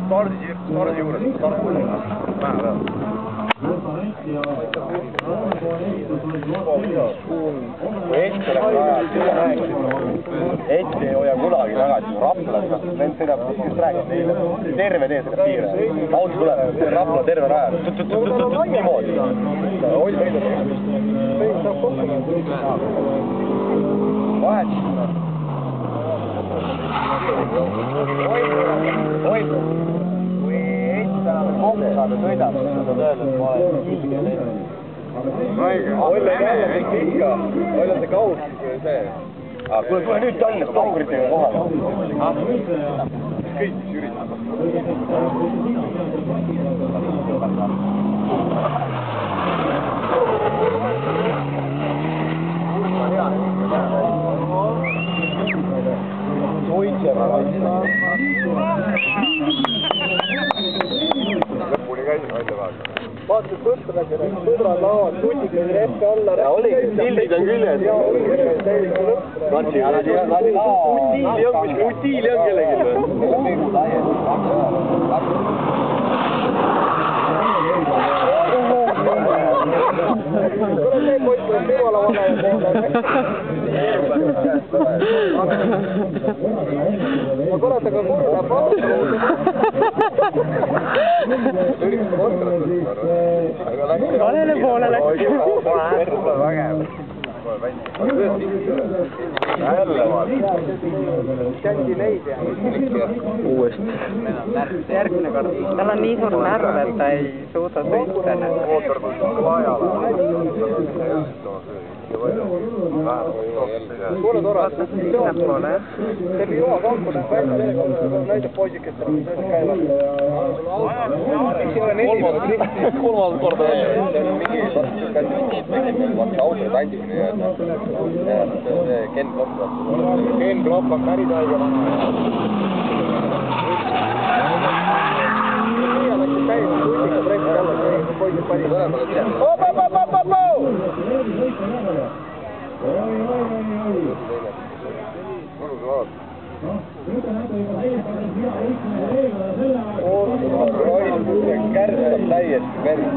stardi juures, Eesti ei hoia kunagi tagasi, Raplas, vend sõidab, just rääkis, terve tee sõidab kiire, auto tuleb, Rapla terve raja, niimoodi. Vahet. Hoidu. Kui Eesti täna kokku saada sõidab, siis saad öelda, et ma olen ilge lennud. Olle jälle ikka, Olle see kaus see. Kuule nüüd Tallinnas pauguritega kohal. Kõik üritab. Lõpuni käisin välja vaata. Vaatasid sõpradega, sõbrad laavad, tutikaid rehke alla. Ja oligi, pildid on küljes. Ja oligi, täiesti lõpp. Utiili on kellegi või? Tule see poiss, kui jumala vana ja poole. Ma kurat, aga kurda paata. Valele poole läks. Uuesti. Järgmine kord. Tal on nii suur närv, et ta ei suuda sõita. Mootor tuleb ajale. Kuule tore. Sinnapoole. See oli Joa kampuses välja näitab poisikestele, mis näitab käivad. Kolmandat korda välja. Auto tantimine ja see Ken Klopp. Ken Klopp on päris haige vana. Nii läksid täiesti tutika brekki alla, kui poisid panid. Kärstab täiesti päris.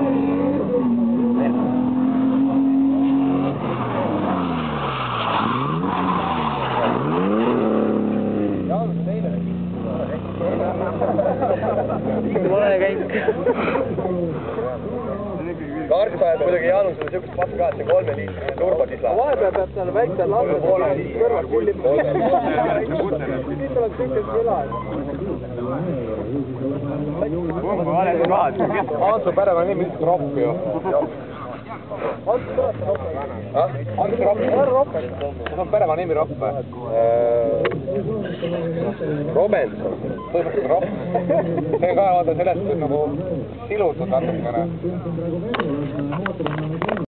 Vale käik. Kaardis ajab muidugi Jaanusele siukest patsu ka, et see 3 liitri turbodisla. Vahepeal peab seal väikse lastel kõrvalt küllib. Siit tuleb siukest vila. Antsu päreva nimi üldse Ropp ju. Antsu Ropp. See on päreva nimi Ropp. Robinson. Põhimõtteliselt Ropp. See on ka vaata sellest nagu silutud natukene.